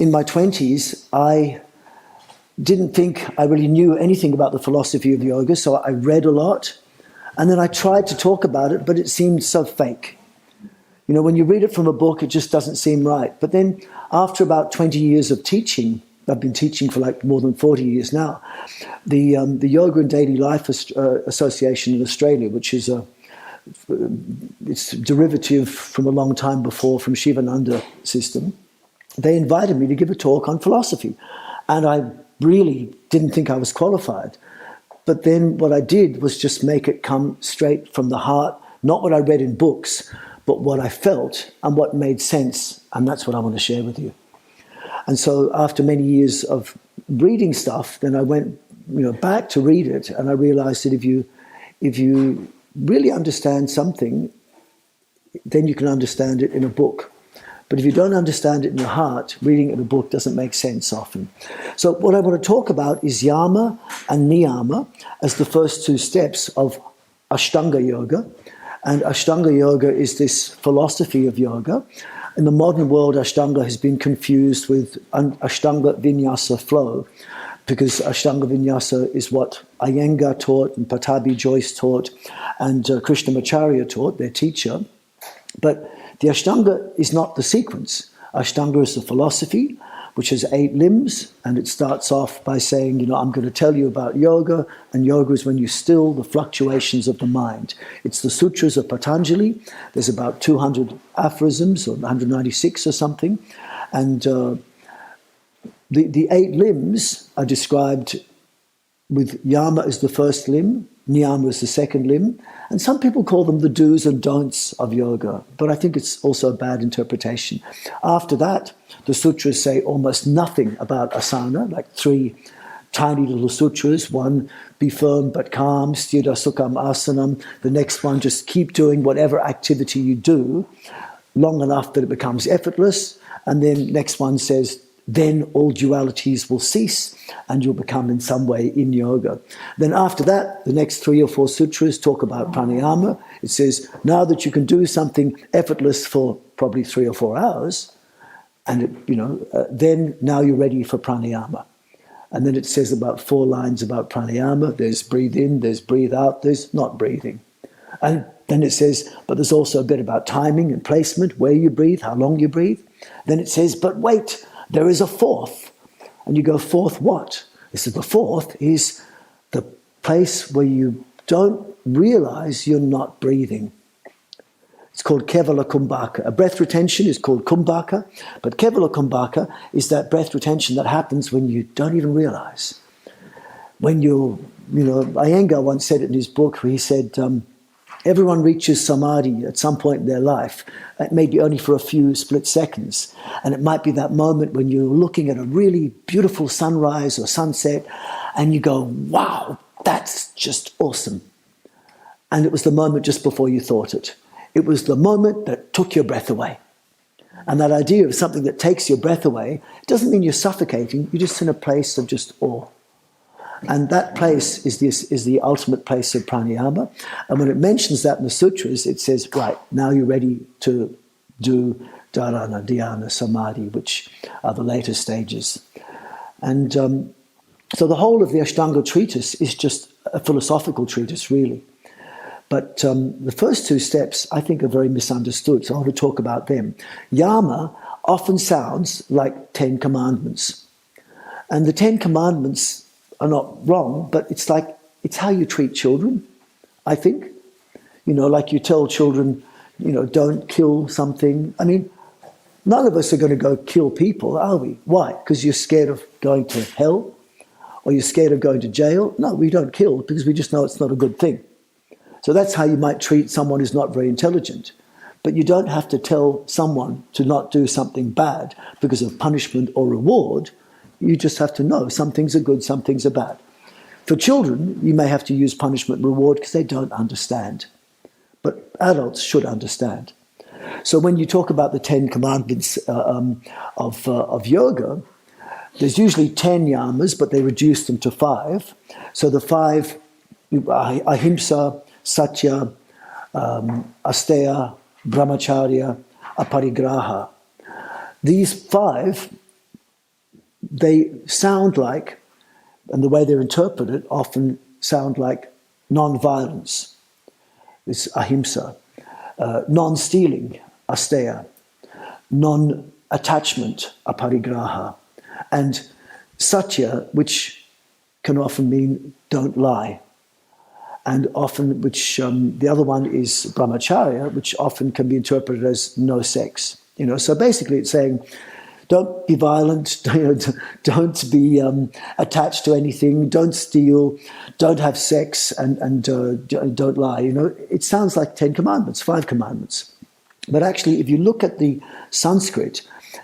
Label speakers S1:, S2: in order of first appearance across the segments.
S1: in my 20s, I didn't think I really knew anything about the philosophy of yoga, so I read a lot. And then I tried to talk about it, but it seemed so fake. You know, when you read it from a book, it just doesn't seem right. But then after about 20 years of teaching, I've been teaching for like more than 40 years now, the Yoga and Daily Life Association in Australia, which is it's derivative from a long time before from Shivananda system, they invited me to give a talk on philosophy. And I really didn't think I was qualified. But then what I did was just make it come straight from the heart, not what I read in books, but what I felt and what made sense. And that's what I want to share with you. And so after many years of reading stuff, then I went back to read it, and I realized that if you really understand something, then you can understand it in a book. But if you don't understand it in your heart, reading it in a book doesn't make sense often. So what I want to talk about is Yama and Niyama as the first two steps of Ashtanga yoga. And Ashtanga yoga is this philosophy of yoga. In the modern world, Ashtanga has been confused with Ashtanga Vinyasa flow, because Ashtanga Vinyasa is what Iyengar taught and Patabi Joyce taught and Krishnamacharya taught, their teacher. But the Ashtanga is not the sequence. Ashtanga is the philosophy, which has 8 limbs, and it starts off by saying, I'm going to tell you about yoga, and yoga is when you still the fluctuations of the mind. It's the sutras of Patanjali. There's about 200 aphorisms, or 196 or something, and the 8 limbs are described with Yama as the first limb, Niyama as the second limb, and some people call them the do's and don'ts of yoga, but I think it's also a bad interpretation. After that, the sutras say almost nothing about asana, like 3 tiny little sutras. One, be firm but calm, sthira sukham asanam. The next one, just keep doing whatever activity you do long enough that it becomes effortless. And then next one says, then all dualities will cease and you'll become in some way in yoga. Then after that, the next 3 or 4 sutras talk about pranayama. It says, now that you can do something effortless for probably 3 or 4 hours, and then now you're ready for pranayama. And then it says about 4 lines about pranayama. There's breathe in, there's breathe out, there's not breathing. And then it says, but there's also a bit about timing and placement, where you breathe, how long you breathe. Then it says, but wait, there is a 4th. And you go, 4th what? It says the 4th is the place where you don't realize you're not breathing. It's called Kevala Kumbhaka. A breath retention is called Kumbhaka, but Kevala Kumbhaka is that breath retention that happens when you don't even realize. When Iyengar once said it in his book, where he said, everyone reaches samadhi at some point in their life. It may be only for a few split seconds. And it might be that moment when you're looking at a really beautiful sunrise or sunset and you go, wow, that's just awesome. And it was the moment just before you thought it. It was the moment that took your breath away. And that idea of something that takes your breath away doesn't mean you're suffocating. You're just in a place of just awe. And that place is the ultimate place of pranayama. And when it mentions that in the sutras, it says, right, now you're ready to do dharana, dhyana, samadhi, which are the later stages. And so the whole of the Ashtanga treatise is just a philosophical treatise, really. But the first 2 steps, I think, are very misunderstood, so I want to talk about them. Yama often sounds like 10 commandments. And the 10 commandments are not wrong, but it's how you treat children, I think. Like you tell children, don't kill something. I mean, none of us are going to go kill people, are we? Why? Because you're scared of going to hell? Or you're scared of going to jail? No, we don't kill because we just know it's not a good thing. So that's how you might treat someone who's not very intelligent. But you don't have to tell someone to not do something bad because of punishment or reward. You just have to know some things are good, some things are bad. For children, you may have to use punishment reward because they don't understand. But adults should understand. So when you talk about the 10 commandments of yoga, there's usually 10 yamas, but they reduce them to 5. So the 5, ahimsa, satya, asteya, brahmacharya, aparigraha. These 5 they sound like, and the way they're interpreted often sound like non-violence, this ahimsa, non-stealing, asteya, non-attachment, aparigraha, and satya, which can often mean don't lie, and often which the other one is brahmacharya, which often can be interpreted as no sex. So basically it's saying, don't be violent, don't be attached to anything, don't steal, don't have sex, and don't lie. It sounds like 10 commandments, 5 commandments. But actually, if you look at the Sanskrit,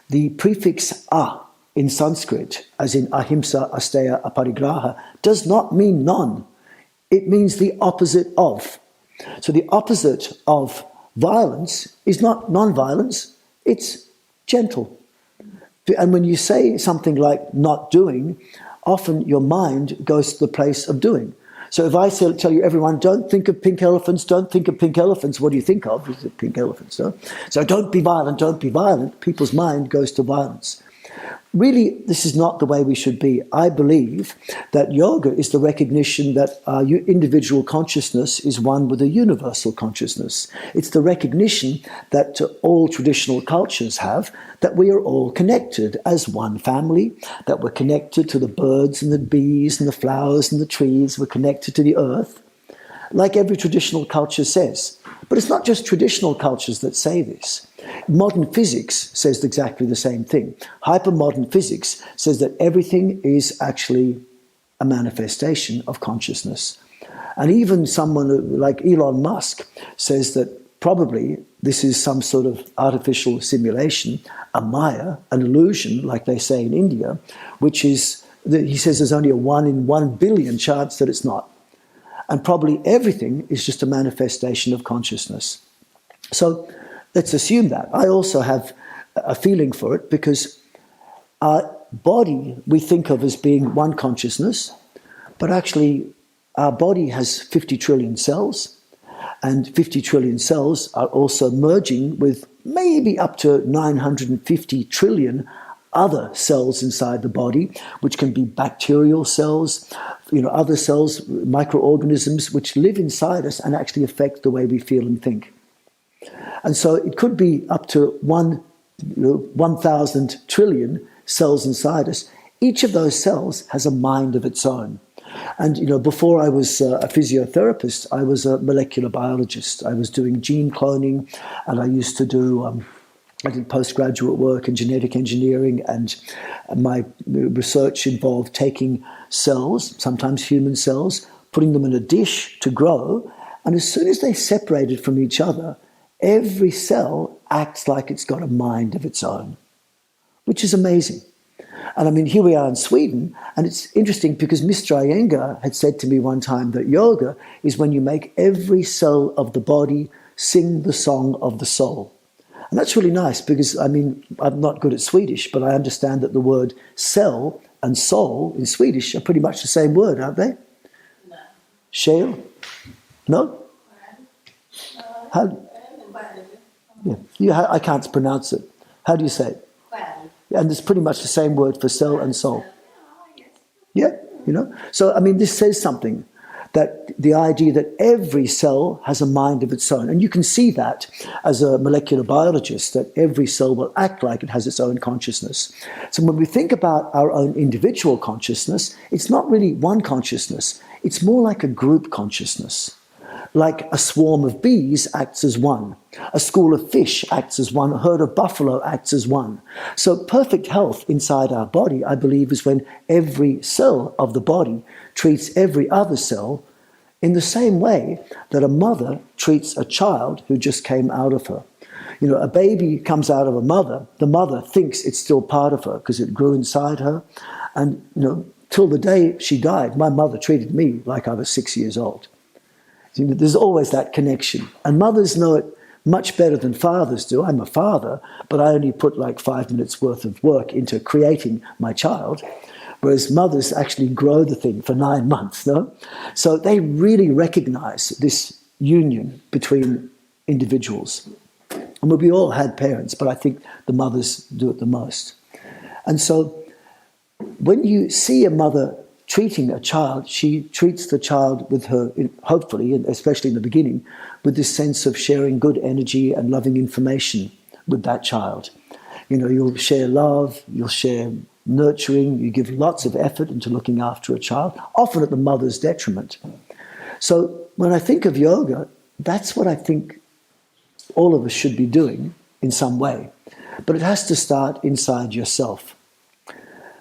S1: the prefix a in Sanskrit, as in ahimsa, asteya, aparigraha, does not mean non. It means the opposite of. So the opposite of violence is not non-violence, it's gentle. And when you say something like not doing, often your mind goes to the place of doing. So if I tell you, everyone, don't think of pink elephants, don't think of pink elephants, what do you think of? Is it pink elephants? No? So don't be violent, don't be violent. People's mind goes to violence. Really, this is not the way we should be. I believe that yoga is the recognition that our individual consciousness is one with a universal consciousness. It's the recognition that all traditional cultures have, that we are all connected as one family, that we're connected to the birds and the bees and the flowers and the trees, we're connected to the earth, like every traditional culture says. But it's not just traditional cultures that say this. Modern physics says exactly the same thing. Hypermodern physics says that everything is actually a manifestation of consciousness. And even someone like Elon Musk says that probably this is some sort of artificial simulation, a maya, an illusion, like they say in India, which is, he says there's only a 1 in 1 billion chance that it's not. And probably everything is just a manifestation of consciousness. So let's assume that. I also have a feeling for it because our body we think of as being one consciousness, but actually our body has 50 trillion cells, and 50 trillion cells are also merging with maybe up to 950 trillion other cells inside the body, which can be bacterial cells, other cells, microorganisms, which live inside us and actually affect the way we feel and think. And so it could be up to 1,000 trillion cells inside us. Each of those cells has a mind of its own. And, before I was a physiotherapist, I was a molecular biologist. I was doing gene cloning, and I used to do... I did postgraduate work in genetic engineering, and my research involved taking cells, sometimes human cells, putting them in a dish to grow, and as soon as they separated from each other, every cell acts like it's got a mind of its own, which is amazing. And I mean, here we are in Sweden, and it's interesting because Mr. Iyengar had said to me one time that yoga is when you make every cell of the body sing the song of the soul. And that's really nice because, I mean, I'm not good at Swedish, but I understand that the word cell and soul in Swedish are pretty much the same word, aren't they?
S2: No.
S1: Shale? No? How? I can't pronounce it. How do you say it? And it's pretty much the same word for cell and soul. Yeah, So, I mean, this says something. That the idea that every cell has a mind of its own. And you can see that as a molecular biologist, that every cell will act like it has its own consciousness. So when we think about our own individual consciousness, it's not really one consciousness. It's more like a group consciousness. Like a swarm of bees acts as one. A school of fish acts as one. A herd of buffalo acts as one. So perfect health inside our body, I believe, is when every cell of the body treats every other cell in the same way that a mother treats a child who just came out of her. A baby comes out of a mother. The mother thinks it's still part of her because it grew inside her. And, till the day she died, my mother treated me like I was 6 years old. There's always that connection. And mothers know it much better than fathers do. I'm a father, but I only put like 5 minutes worth of work into creating my child, whereas mothers actually grow the thing for 9 months, no? So they really recognize this union between individuals. And we all had parents, but I think the mothers do it the most. And so when you see a mother treating a child, she treats the child with her, hopefully, and especially in the beginning, with this sense of sharing good energy and loving information with that child. You know, you'll share love, you'll share nurturing, you give lots of effort into looking after a child, often at the mother's detriment. So when I think of yoga, that's what I think all of us should be doing in some way. But it has to start inside yourself.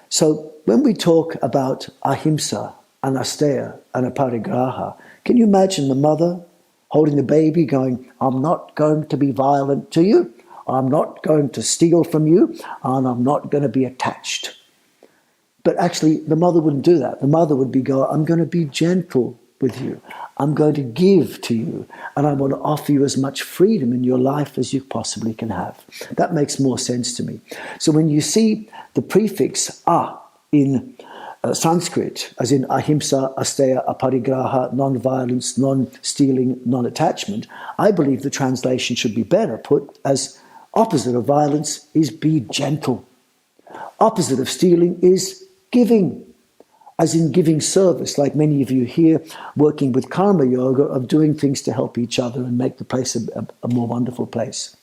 S1: So when we talk about ahimsa and asteya and aparigraha, can you imagine the mother holding the baby going, I'm not going to be violent to you, I'm not going to steal from you, and I'm not going to be attached. But actually, the mother wouldn't do that. The mother would I'm going to be gentle with you. I'm going to give to you, and I want to offer you as much freedom in your life as you possibly can have. That makes more sense to me. So when you see the prefix a in Sanskrit, as in ahimsa, asteya, aparigraha, non-violence, non-stealing, non-attachment, I believe the translation should be better put as opposite of violence is be gentle. Opposite of stealing is giving, as in giving service, like many of you here working with karma yoga, of doing things to help each other and make the place a more wonderful place.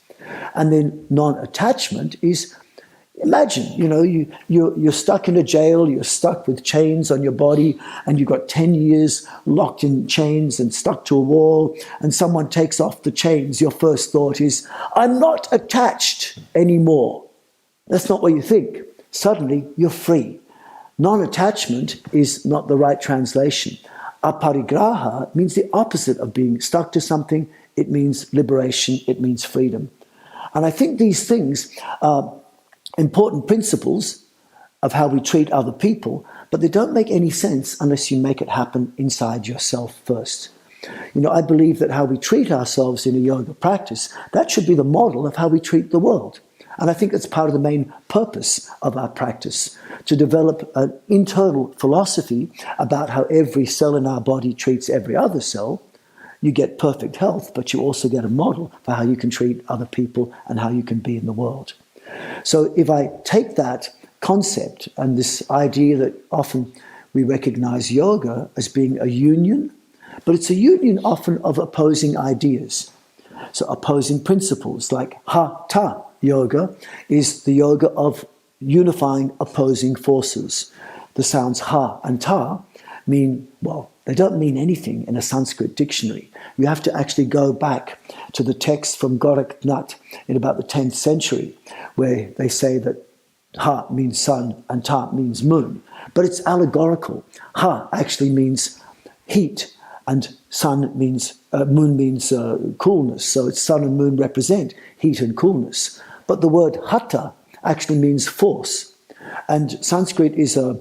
S1: And then non-attachment is, imagine, you know, you're stuck in a jail, you're stuck with chains on your body, and you've got 10 years locked in chains and stuck to a wall, and someone takes off the chains. Your first thought is, I'm not attached anymore. That's not what you think. Suddenly, you're free. Non-attachment is not the right translation. Aparigraha means the opposite of being stuck to something. It means liberation. It means freedom. And I think these things are important principles of how we treat other people, but they don't make any sense unless you make it happen inside yourself first. You know, I believe that how we treat ourselves in a yoga practice, that should be the model of how we treat the world. And I think that's part of the main purpose of our practice, to develop an internal philosophy about how every cell in our body treats every other cell. You get perfect health, but you also get a model for how you can treat other people and how you can be in the world. So if I take that concept and this idea that often we recognize yoga as being a union, but it's a union often of opposing ideas. So opposing principles, like Hatha yoga is the yoga of unifying opposing forces. The sounds ha and ta mean, well, they don't mean anything in a Sanskrit dictionary. You have to actually go back to the text from Gorakhnath in about the 10th century, where they say that ha means sun and ta means moon. But it's allegorical. Ha actually means heat, and sun means, moon means coolness. So it's sun and moon represent heat and coolness. But the word hatha actually means force. And Sanskrit is a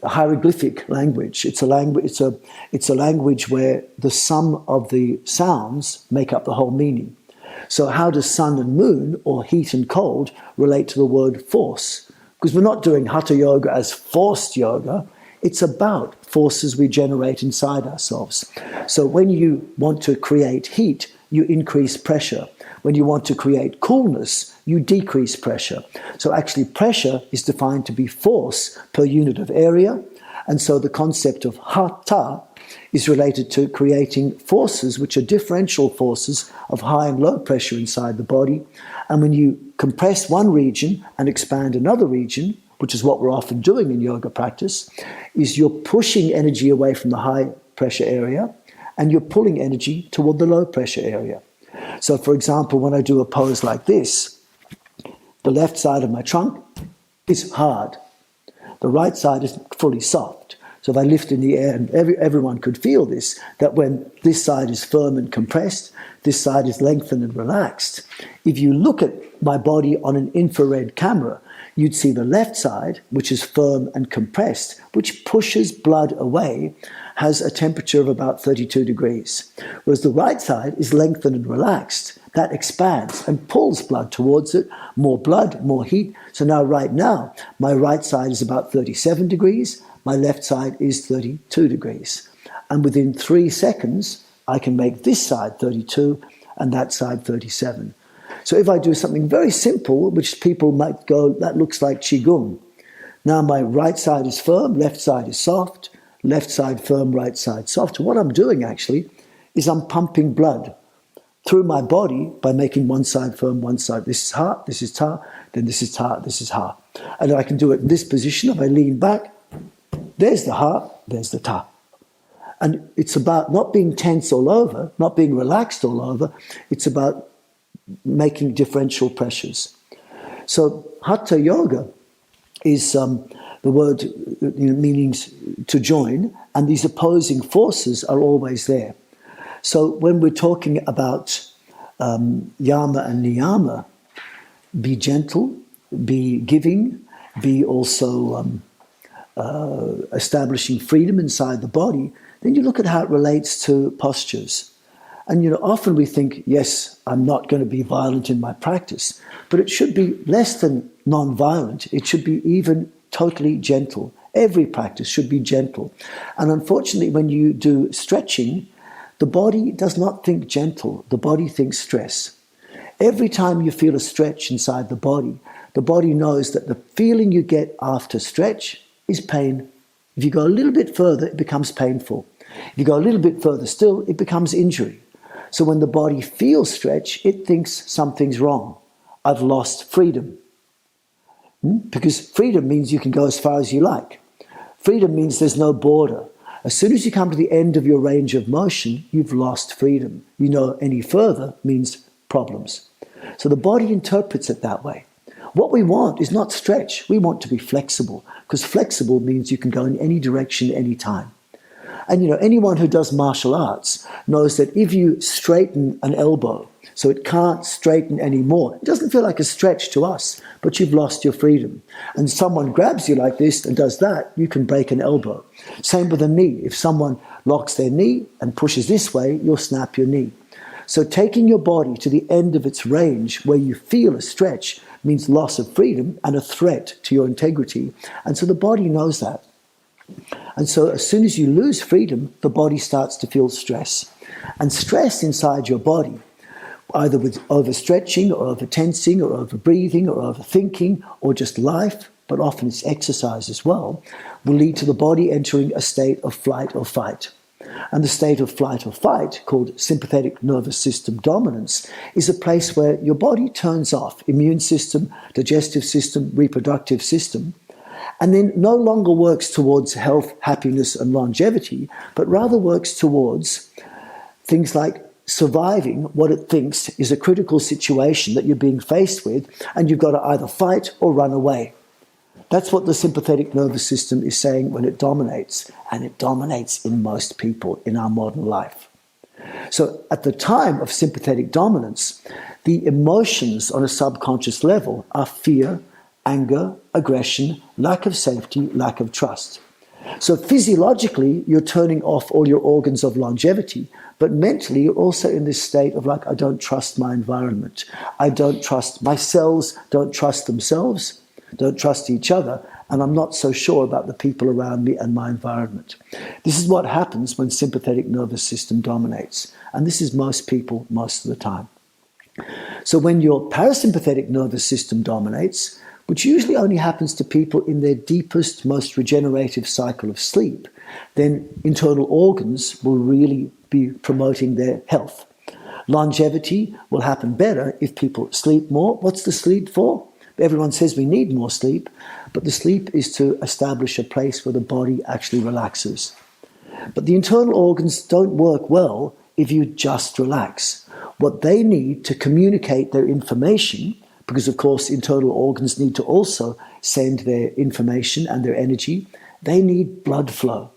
S1: hieroglyphic language. It's a language where the sum of the sounds make up the whole meaning. So how does sun and moon, or heat and cold, relate to the word force? Because we're not doing hatha yoga as forced yoga. It's about forces we generate inside ourselves. So when you want to create heat, you increase pressure. When you want to create coolness, you decrease pressure. So actually pressure is defined to be force per unit of area. And so the concept of hatha is related to creating forces which are differential forces of high and low pressure inside the body. And when you compress one region and expand another region, which is what we're often doing in yoga practice, is you're pushing energy away from the high pressure area and you're pulling energy toward the low pressure area. So for example, when I do a pose like this, the left side of my trunk is hard. The right side is fully soft. So if I lift in the air, and everyone could feel this, that when this side is firm and compressed, this side is lengthened and relaxed. If you look at my body on an infrared camera, you'd see the left side, which is firm and compressed, which pushes blood away, has a temperature of about 32 degrees. Whereas the right side is lengthened and relaxed. That expands and pulls blood towards it, more blood, more heat. So now, right now, my right side is about 37 degrees, my left side is 32 degrees. And within 3 seconds, I can make this side 32 and that side 37. So if I do something very simple, which people might go, that looks like Qigong. Now my right side is firm, left side is soft, left side firm, right side soft. What I'm doing actually is I'm pumping blood through my body by making one side firm, one side. This is ha, this is ta, then this is ta, this is ha. And I can do it in this position. If I lean back, there's the ha, there's the ta. And it's about not being tense all over, not being relaxed all over. It's about making differential pressures. So Hatha yoga is the word meanings to join, and these opposing forces are always there. So when we're talking about Yama and Niyama, be gentle, be giving, be also establishing freedom inside the body, then you look at how it relates to postures. And often we think, yes, I'm not going to be violent in my practice, but it should be less than non-violent. It should be even totally gentle. Every practice should be gentle. And unfortunately, when you do stretching, the body does not think gentle. The body thinks stress. Every time you feel a stretch inside the body knows that the feeling you get after stretch is pain. If you go a little bit further, it becomes painful. If you go a little bit further still, it becomes injury. So when the body feels stretch, it thinks something's wrong. I've lost freedom. Because freedom means you can go as far as you like. Freedom means there's no border. As soon as you come to the end of your range of motion, you've lost freedom. Any further means problems. So the body interprets it that way. What we want is not stretch. We want to be flexible, because flexible means you can go in any direction, any time. And anyone who does martial arts knows that if you straighten an elbow so it can't straighten anymore, it doesn't feel like a stretch to us, but you've lost your freedom. And someone grabs you like this and does that, you can break an elbow. Same with a knee. If someone locks their knee and pushes this way, you'll snap your knee. So taking your body to the end of its range where you feel a stretch means loss of freedom and a threat to your integrity. And so the body knows that. And so as soon as you lose freedom, the body starts to feel stress. And stress inside your body, either with overstretching or over-tensing or over-breathing or over-thinking or just life, but often it's exercise as well, will lead to the body entering a state of flight or fight. And the state of flight or fight, called sympathetic nervous system dominance, is a place where your body turns off, immune system, digestive system, reproductive system, and then no longer works towards health, happiness, and longevity, but rather works towards things like surviving what it thinks is a critical situation that you're being faced with, and you've got to either fight or run away. That's what the sympathetic nervous system is saying when it dominates, and it dominates in most people in our modern life. So at the time of sympathetic dominance, the emotions on a subconscious level are fear, anger, aggression, lack of safety, lack of trust. So physiologically, you're turning off all your organs of longevity, but mentally you're also in this state of I don't trust my environment. I don't trust my cells, don't trust themselves, don't trust each other, and I'm not so sure about the people around me and my environment. This is what happens when sympathetic nervous system dominates, and this is most people most of the time. So when your parasympathetic nervous system dominates, which usually only happens to people in their deepest, most regenerative cycle of sleep, then internal organs will really be promoting their health. Longevity will happen better if people sleep more. What's the sleep for? Everyone says we need more sleep, but the sleep is to establish a place where the body actually relaxes. But the internal organs don't work well if you just relax. What they need to communicate their information, because of course internal organs need to also send their information and their energy, they need blood flow.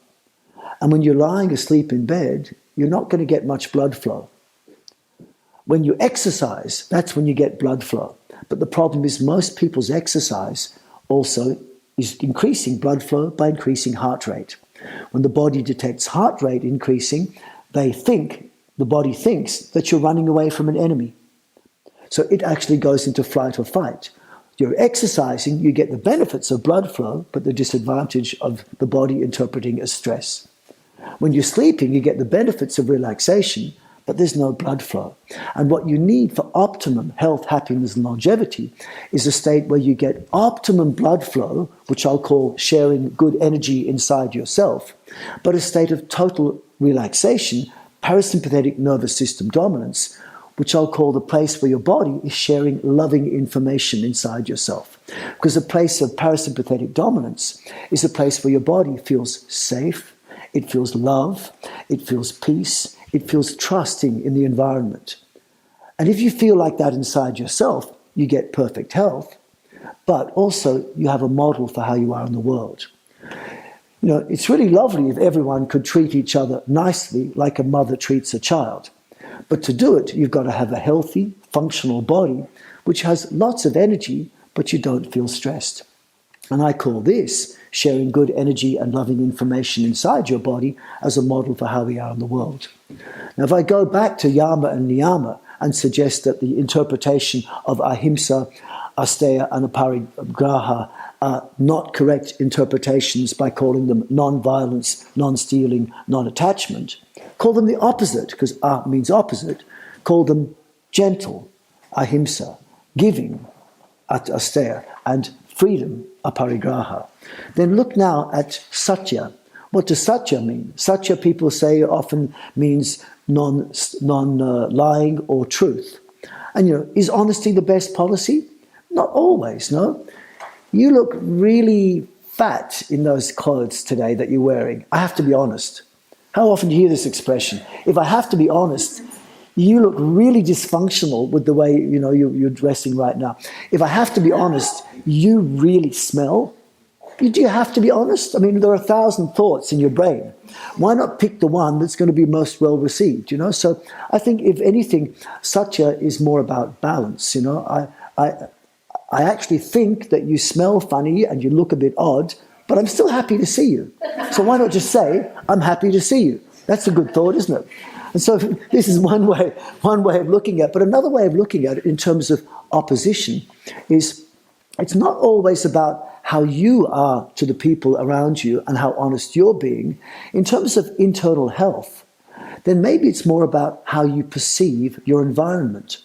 S1: And when you're lying asleep in bed, you're not going to get much blood flow. When you exercise, that's when you get blood flow. But the problem is most people's exercise also is increasing blood flow by increasing heart rate. When the body detects heart rate increasing, the body thinks that you're running away from an enemy. So it actually goes into flight or fight. You're exercising, you get the benefits of blood flow, but the disadvantage of the body interpreting as stress. When you're sleeping, you get the benefits of relaxation, but there's no blood flow. And what you need for optimum health, happiness, and longevity is a state where you get optimum blood flow, which I'll call sharing good energy inside yourself, but a state of total relaxation, parasympathetic nervous system dominance, which I'll call the place where your body is sharing loving information inside yourself. Because a place of parasympathetic dominance is a place where your body feels safe, it feels love, it feels peace, it feels trusting in the environment. And if you feel like that inside yourself, you get perfect health, but also you have a model for how you are in the world. You know, it's really lovely if everyone could treat each other nicely like a mother treats a child. But to do it, you've got to have a healthy, functional body, which has lots of energy, but you don't feel stressed. And I call this sharing good energy and loving information inside your body as a model for how we are in the world. Now, if I go back to Yama and Niyama and suggest that the interpretation of ahimsa, asteya, and aparigraha are not correct interpretations by calling them non-violence, non-stealing, non-attachment, call them the opposite, because means opposite. Call them gentle, ahimsa, giving, asteya, and freedom, aparigraha. Then look now at satya. What does satya mean? Satya, people say, often means non-lying or truth. And, you know, is honesty the best policy? Not always, no. You look really fat in those clothes today that you're wearing. I have to be honest. How often do you hear this expression? If I have to be honest, you look really dysfunctional with the way, you know, you're dressing right now. If I have to be honest, you really smell. Do you have to be honest? I mean, there are 1,000 thoughts in your brain. Why not pick the one that's going to be most well received, you know? So I think, if anything, satya is more about balance, you know. I actually think that you smell funny and you look a bit odd, but I'm still happy to see you. So why not just say, I'm happy to see you? That's a good thought, isn't it? And so this is one way of looking at it. But another way of looking at it in terms of opposition is it's not always about how you are to the people around you and how honest you're being. In terms of internal health, then maybe it's more about how you perceive your environment.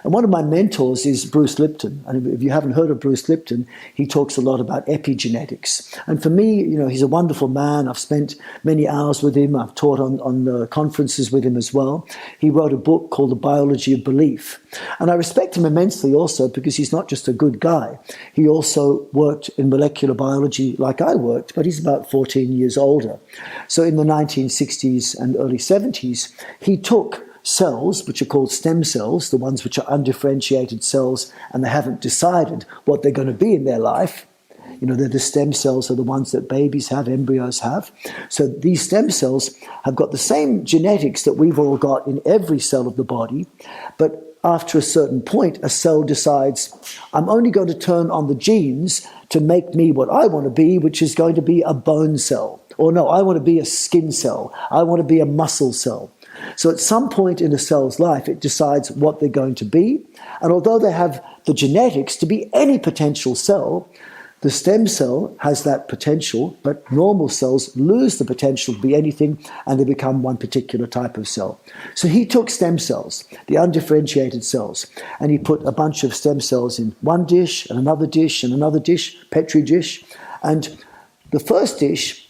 S1: And one of my mentors is Bruce Lipton. And if you haven't heard of Bruce Lipton, he talks a lot about epigenetics. And for me, you know, he's a wonderful man. I've spent many hours with him. I've taught on conferences with him as well. He wrote a book called The Biology of Belief. And I respect him immensely also because he's not just a good guy. He also worked in molecular biology like I worked, but he's about 14 years older. So in the 1960s and early 70s, he took cells, which are called stem cells, the ones which are undifferentiated cells and they haven't decided what they're going to be in their life. You know, the stem cells are the ones that babies have, embryos have. So these stem cells have got the same genetics that we've all got in every cell of the body, but after a certain point, a cell decides, I'm only going to turn on the genes to make me what I want to be, which is going to be a bone cell. Or no, I want to be a skin cell. I want to be a muscle cell. So at some point in a cell's life, it decides what they're going to be. And although they have the genetics to be any potential cell, the stem cell has that potential, but normal cells lose the potential to be anything and they become one particular type of cell. So he took stem cells, the undifferentiated cells, and he put a bunch of stem cells in one dish and another dish and another dish, Petri dish. And the first dish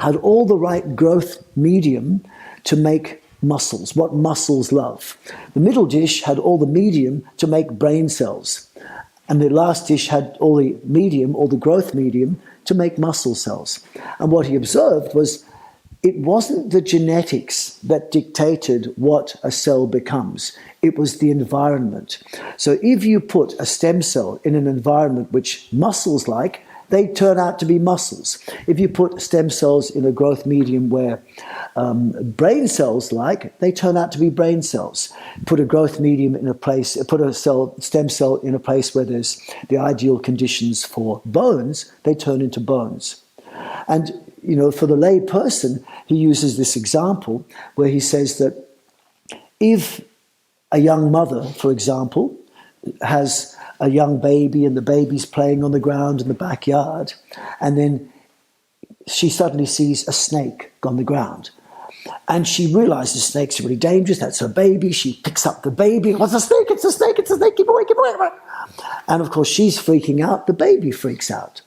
S1: had all the right growth medium to make muscles, what muscles love. The middle dish had all the medium to make brain cells. And the last dish had all the medium, all the growth medium, to make muscle cells. And what he observed was it wasn't the genetics that dictated what a cell becomes. It was the environment. So if you put a stem cell in an environment which muscles like, they turn out to be muscles. If you put stem cells in a growth medium where brain cells like, they turn out to be brain cells. Put a growth medium in a place, put a stem cell in a place where there's the ideal conditions for bones, they turn into bones. And, you know, for the lay person, he uses this example where he says that if a young mother, for example, has a young baby and the baby's playing on the ground in the backyard, and then she suddenly sees a snake on the ground. And she realizes snakes are really dangerous. That's her baby. She picks up the baby. What's a snake? It's a snake. It's a snake. Keep away, keep away, keep away. And of course, she's freaking out. The baby freaks out.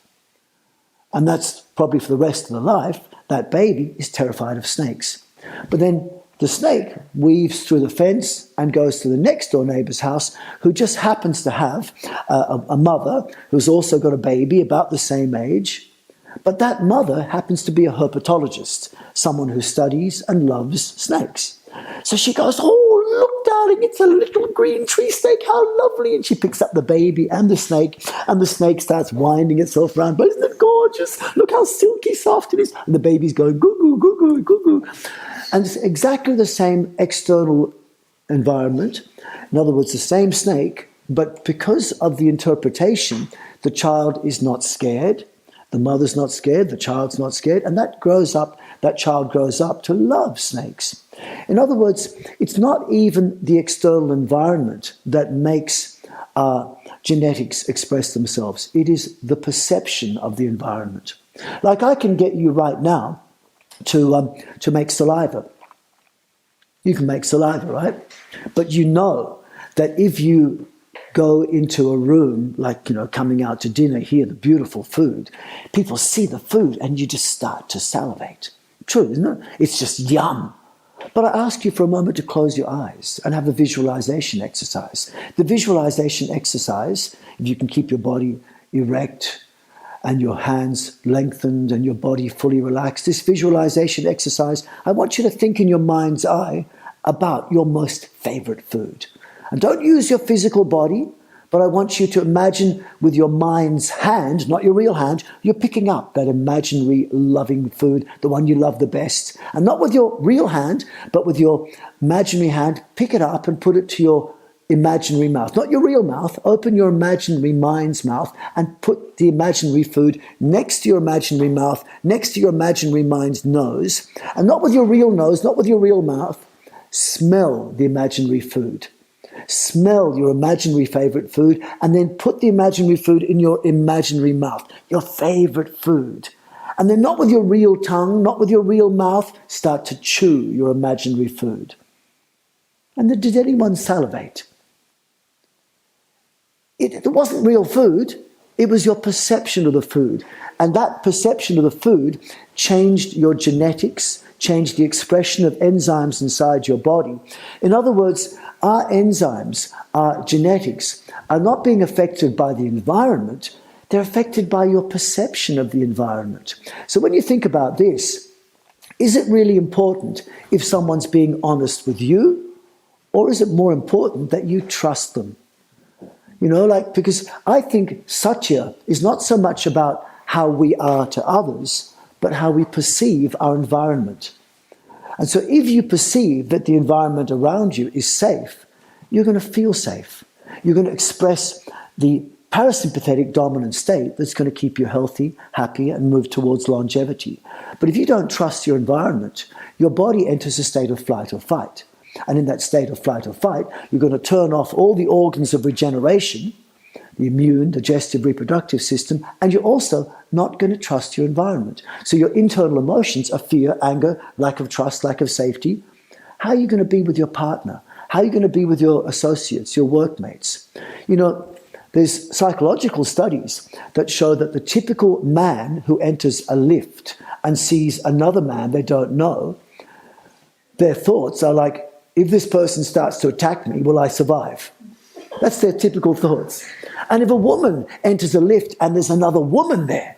S1: And that's probably for the rest of the life. That baby is terrified of snakes. But then the snake weaves through the fence and goes to the next door neighbor's house, who just happens to have a mother who's also got a baby about the same age. But that mother happens to be a herpetologist, someone who studies and loves snakes. So she goes, oh, look, darling, it's a little green tree snake, how lovely. And she picks up the baby and the snake starts winding itself around. But isn't it gorgeous? Look how silky soft it is. And the baby's going, goo, goo, goo, goo, goo, goo. And it's exactly the same external environment. In other words, the same snake, but because of the interpretation, the child is not scared. The mother's not scared, the child's not scared, and that child grows up to love snakes. In other words, it's not even the external environment that makes genetics express themselves. It is the perception of the environment. Like I can get you right now to make saliva. You can make saliva, right? But you know that if you go into a room, like, coming out to dinner, hear the beautiful food, people see the food and you just start to salivate. True, isn't it? It's just yum. But I ask you for a moment to close your eyes and have a visualization exercise. The visualization exercise, if you can keep your body erect and your hands lengthened and your body fully relaxed, this visualization exercise, I want you to think in your mind's eye about your most favorite food. And don't use your physical body, but I want you to imagine with your mind's hand, not your real hand, you're picking up that imaginary loving food, the one you love the best. And not with your real hand, but with your imaginary hand, pick it up and put it to your imaginary mouth. Not your real mouth, open your imaginary mind's mouth and put the imaginary food next to your imaginary mouth, next to your imaginary mind's nose. And not with your real nose, not with your real mouth. Smell the imaginary food. Smell your imaginary favorite food and then put the imaginary food in your imaginary mouth, your favorite food. And then not with your real tongue, not with your real mouth, start to chew your imaginary food. And then, did anyone salivate? It wasn't real food, it was your perception of the food. And that perception of the food changed your genetics, changed the expression of enzymes inside your body. In other words, our enzymes, our genetics, are not being affected by the environment, they're affected by your perception of the environment. So when you think about this, is it really important if someone's being honest with you, or is it more important that you trust them? Because I think Satya is not so much about how we are to others, but how we perceive our environment. And so if you perceive that the environment around you is safe, you're going to feel safe. You're going to express the parasympathetic dominant state that's going to keep you healthy, happy, and move towards longevity. But if you don't trust your environment, your body enters a state of flight or fight. And in that state of flight or fight, you're going to turn off all the organs of regeneration, the immune, digestive, reproductive system, and you're also not going to trust your environment. So your internal emotions are fear, anger, lack of trust, lack of safety. How are you going to be with your partner? How are you going to be with your associates, your workmates? There's psychological studies that show that the typical man who enters a lift and sees another man they don't know, their thoughts are like, if this person starts to attack me, will I survive? That's their typical thoughts. And if a woman enters a lift and there's another woman there,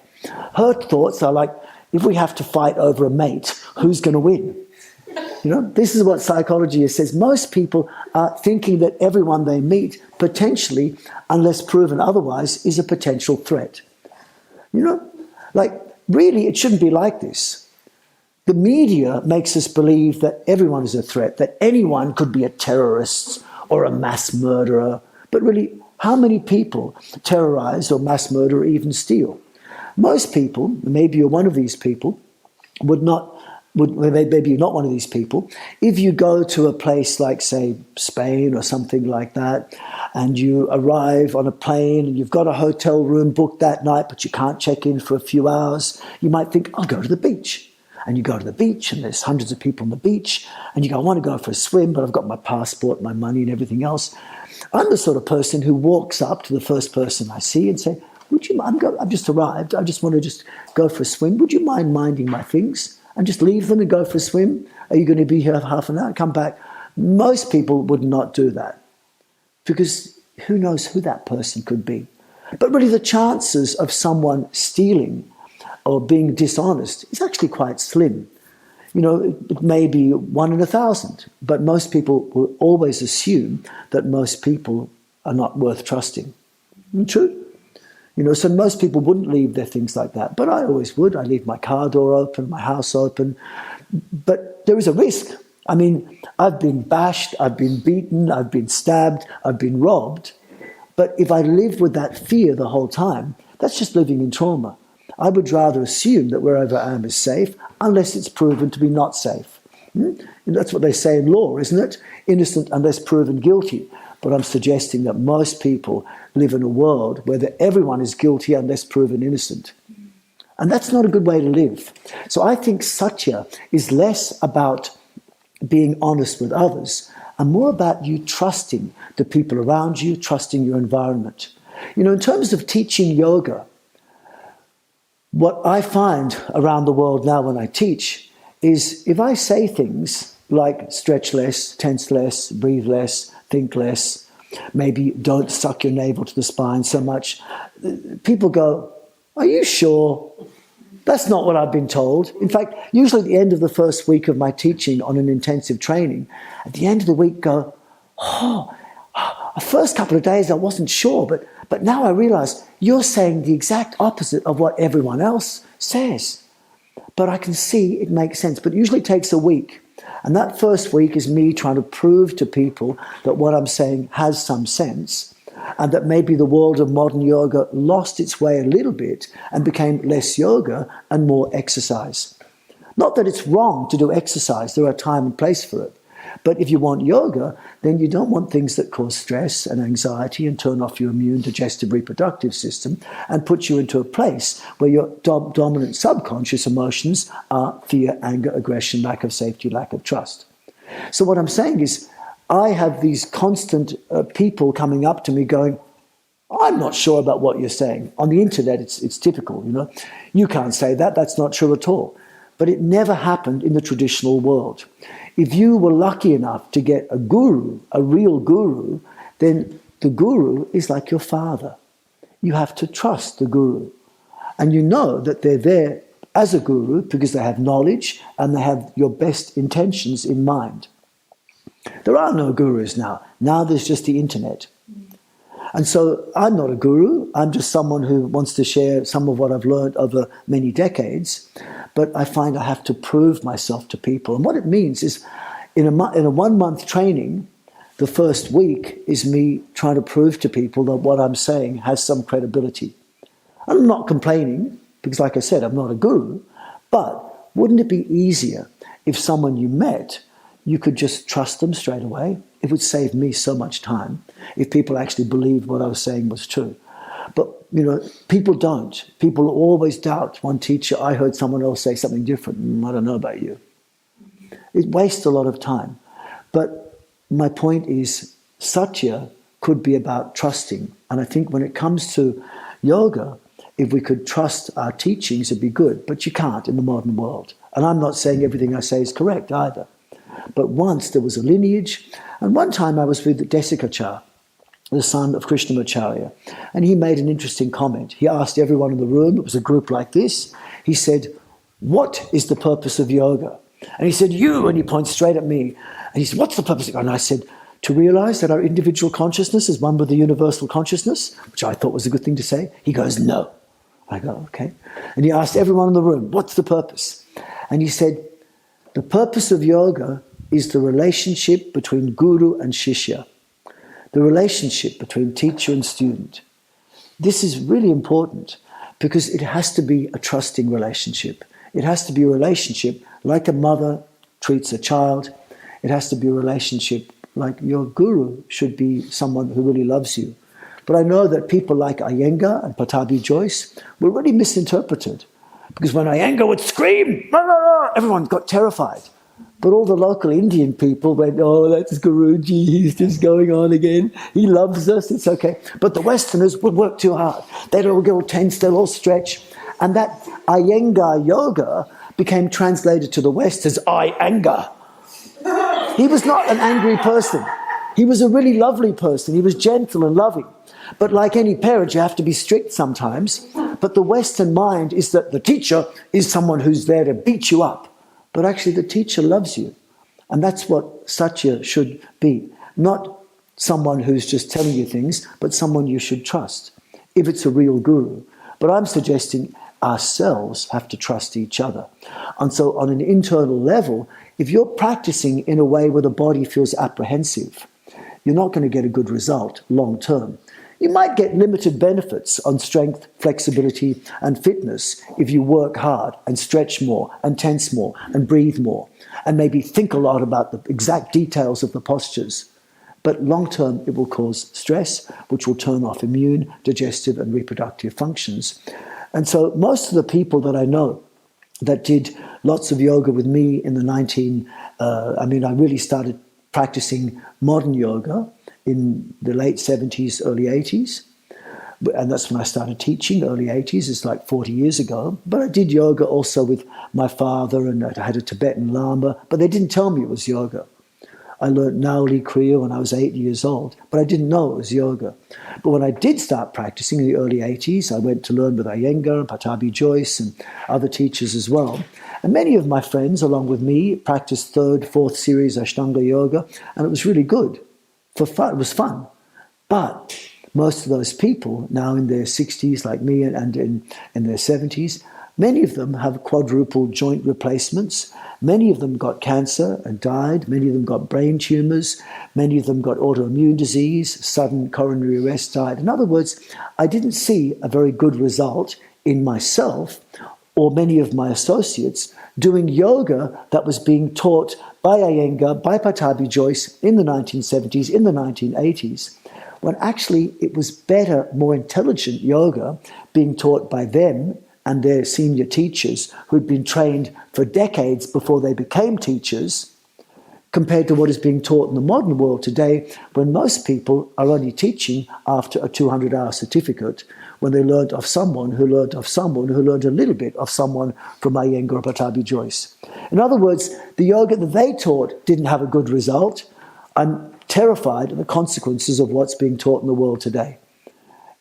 S1: her thoughts are like, if we have to fight over a mate, who's going to win? This is what psychology says. Most people are thinking that everyone they meet, potentially, unless proven otherwise, is a potential threat. Really, it shouldn't be like this. The media makes us believe that everyone is a threat, that anyone could be a terrorist or a mass murderer. But really, how many people terrorize or mass murder or even steal? Most people, maybe you're one of these people, maybe you're not one of these people. If you go to a place like, say, Spain or something like that, and you arrive on a plane and you've got a hotel room booked that night, but you can't check in for a few hours, you might think, I'll go to the beach. And you go to the beach and there's hundreds of people on the beach and you go, I want to go for a swim, but I've got my passport, my money and everything else. I'm the sort of person who walks up to the first person I see and say, would you mind, I've just arrived, I just want to just go for a swim. Would you mind minding my things and just leave them and go for a swim? Are you going to be here half an hour? Come back. Most people would not do that because who knows who that person could be. But really the chances of someone stealing or being dishonest is actually quite slim. You know, it may be 1 in 1,000, but most people will always assume that most people are not worth trusting. Isn't it true? You know, so most people wouldn't leave their things like that, but I always would. I leave my car door open, my house open, but there is a risk. I mean, I've been bashed, I've been beaten, I've been stabbed, I've been robbed, but if I live with that fear the whole time, that's just living in trauma. I would rather assume that wherever I am is safe, unless it's proven to be not safe. And that's what they say in law, isn't it? Innocent unless proven guilty. But I'm suggesting that most people live in a world where everyone is guilty unless proven innocent. And that's not a good way to live. So I think Satya is less about being honest with others and more about you trusting the people around you, trusting your environment. You know, in terms of teaching yoga, what I find around the world now when I teach is if I say things like stretch less, tense less, breathe less, think less, maybe don't suck your navel to the spine so much, people go, are you sure? That's not what I've been told. In fact, usually at the end of the first week of my teaching on an intensive training, at the end of the week go, the first couple of days I wasn't sure, but now I realize you're saying the exact opposite of what everyone else says. But I can see it makes sense. But it usually takes a week. And that first week is me trying to prove to people that what I'm saying has some sense and that maybe the world of modern yoga lost its way a little bit and became less yoga and more exercise. Not that it's wrong to do exercise. There are time and place for it. But if you want yoga, then you don't want things that cause stress and anxiety and turn off your immune, digestive, reproductive system and put you into a place where your dominant subconscious emotions are fear, anger, aggression, lack of safety, lack of trust. So what I'm saying is I have these constant people coming up to me going, I'm not sure about what you're saying. On the internet, it's typical, you know. You can't say that. That's not true at all. But it never happened in the traditional world. If you were lucky enough to get a guru, a real guru, then the guru is like your father. You have to trust the guru. And you know that they're there as a guru because they have knowledge and they have your best intentions in mind. There are no gurus now. Now there's just the internet. And so I'm not a guru. I'm just someone who wants to share some of what I've learned over many decades. But I find I have to prove myself to people. And what it means is in a 1 month training, the first week is me trying to prove to people that what I'm saying has some credibility. I'm not complaining because, like I said, I'm not a guru. But wouldn't it be easier if someone you met, you could just trust them straight away? It would save me so much time if people actually believed what I was saying was true. But, you know, people don't. People always doubt. One teacher, I heard someone else say something different. I don't know about you. It wastes a lot of time. But my point is, Satya could be about trusting. And I think when it comes to yoga, if we could trust our teachings, it'd be good. But you can't in the modern world. And I'm not saying everything I say is correct either. But once there was a lineage. And one time I was with Desikachar, the son of Krishnamacharya, and he made an interesting comment. He asked everyone in the room, it was a group like this, he said, what is the purpose of yoga? And he said, you, and he points straight at me. And he said, what's the purpose of yoga? And I said, to realize that our individual consciousness is one with the universal consciousness, which I thought was a good thing to say. He goes, no. I go, okay. And he asked everyone in the room, what's the purpose? And he said, the purpose of yoga is the relationship between guru and shishya. The relationship between teacher and student. This is really important because it has to be a trusting relationship. It has to be a relationship like a mother treats a child. It has to be a relationship like your guru should be someone who really loves you. But I know that people like Iyengar and Patabi Joyce were really misinterpreted. Because when Iyengar would scream, "Rah, rah, rah," everyone got terrified. But all the local Indian people went, "Oh, that's Guruji, he's just going on again. He loves us, it's okay." But the Westerners would work too hard. They'd all get all tense, they'd all stretch. And that Iyengar yoga became translated to the West as I-anger. He was not an angry person. He was a really lovely person. He was gentle and loving. But like any parent, you have to be strict sometimes. But the Western mind is that the teacher is someone who's there to beat you up. But actually the teacher loves you. And that's what Satya should be. Not someone who's just telling you things, but someone you should trust, if it's a real guru. But I'm suggesting ourselves have to trust each other. And so on an internal level, if you're practicing in a way where the body feels apprehensive, you're not going to get a good result long term. You might get limited benefits on strength, flexibility, and fitness if you work hard and stretch more and tense more and breathe more and maybe think a lot about the exact details of the postures. But long term, it will cause stress, which will turn off immune, digestive, and reproductive functions. And so most of the people that I know that did lots of yoga with me in the I really started practicing modern yoga in the late 70s, early 80s. And that's when I started teaching, early 80s. It's like 40 years ago. But I did yoga also with my father, and I had a Tibetan Lama, but they didn't tell me it was yoga. I learned Nauli Kriya when I was 8 years old, but I didn't know it was yoga. But when I did start practicing in the early 80s, I went to learn with Iyengar and Patabi Joyce and other teachers as well. And many of my friends, along with me, practiced third, fourth series Ashtanga yoga, and it was really good. For fun, it was fun. But most of those people now in their 60s, like me, and in their 70s, many of them have quadruple joint replacements. Many of them got cancer and died. Many of them got brain tumors. Many of them got autoimmune disease, sudden coronary arrest, died. In other words, I didn't see a very good result in myself or many of my associates doing yoga that was being taught by Iyengar, by Patabi Joyce in the 1970s, in the 1980s, when actually it was better, more intelligent yoga being taught by them and their senior teachers who'd been trained for decades before they became teachers, compared to what is being taught in the modern world today, when most people are only teaching after a 200-hour certificate, when they learned of someone who learned of someone who learned a little bit of someone from Iyengar or Patabi Joyce. In other words, the yoga that they taught didn't have a good result. I'm terrified of the consequences of what's being taught in the world today.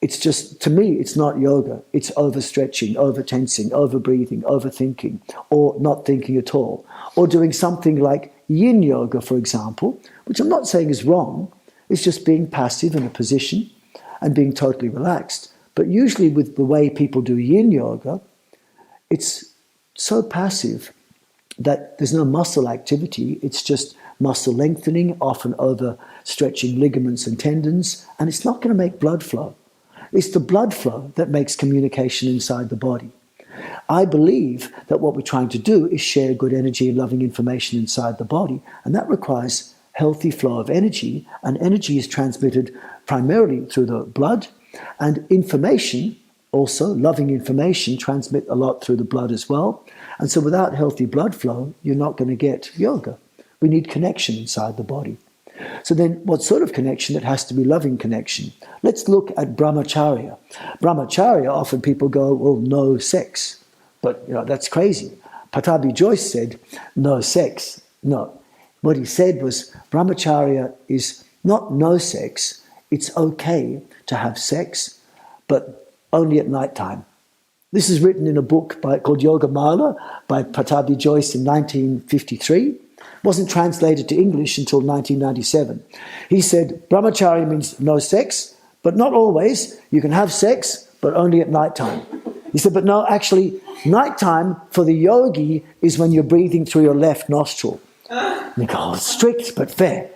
S1: It's just, to me, it's not yoga. It's overstretching, over-tensing, over-breathing, overthinking, or not thinking at all. Or doing something like yin yoga, for example, which I'm not saying is wrong. It's just being passive in a position and being totally relaxed. But usually with the way people do yin yoga, it's so passive that there's no muscle activity. It's just muscle lengthening, often overstretching ligaments and tendons, and it's not going to make blood flow. It's the blood flow that makes communication inside the body. I believe that what we're trying to do is share good energy and loving information inside the body, and that requires healthy flow of energy, and energy is transmitted primarily through the blood, and information, also loving information, transmit a lot through the blood as well. And so without healthy blood flow, you're not going to get yoga. We need connection inside the body. So then what sort of connection? It has to be loving connection. Let's look at brahmacharya. Brahmacharya, often people go, well, no sex. But that's crazy. Patabi Joyce said, no sex. No. What he said was, brahmacharya is not no sex. It's okay to have sex, but only at night time. This is written in a book called Yoga Mala by Patabi Joyce in 1953. Wasn't translated to English until 1997. He said, brahmacharya means no sex, but not always. You can have sex, but only at nighttime. He said, but no, actually, nighttime for the yogi is when you're breathing through your left nostril. And you go, oh, strict, but fair.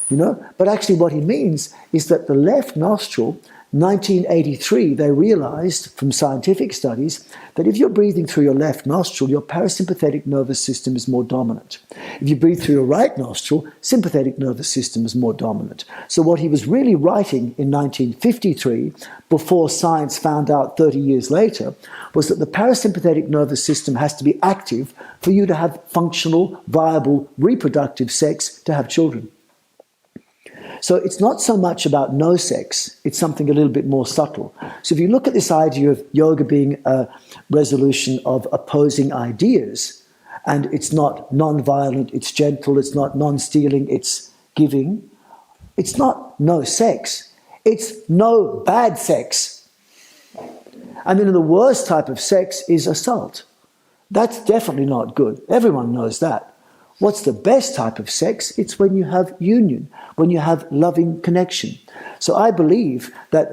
S1: But actually what he means is that the left nostril 1983, they realized from scientific studies that if you're breathing through your left nostril, your parasympathetic nervous system is more dominant. If you breathe through your right nostril, sympathetic nervous system is more dominant. So what he was really writing in 1953, before science found out 30 years later, was that the parasympathetic nervous system has to be active for you to have functional, viable, reproductive sex to have children. So it's not so much about no sex, it's something a little bit more subtle. So if you look at this idea of yoga being a resolution of opposing ideas, and it's not non-violent, it's gentle, it's not non-stealing, it's giving, it's not no sex, it's no bad sex. I mean, the worst type of sex is assault. That's definitely not good. Everyone knows that. What's the best type of sex? It's when you have union, when you have loving connection. So I believe that,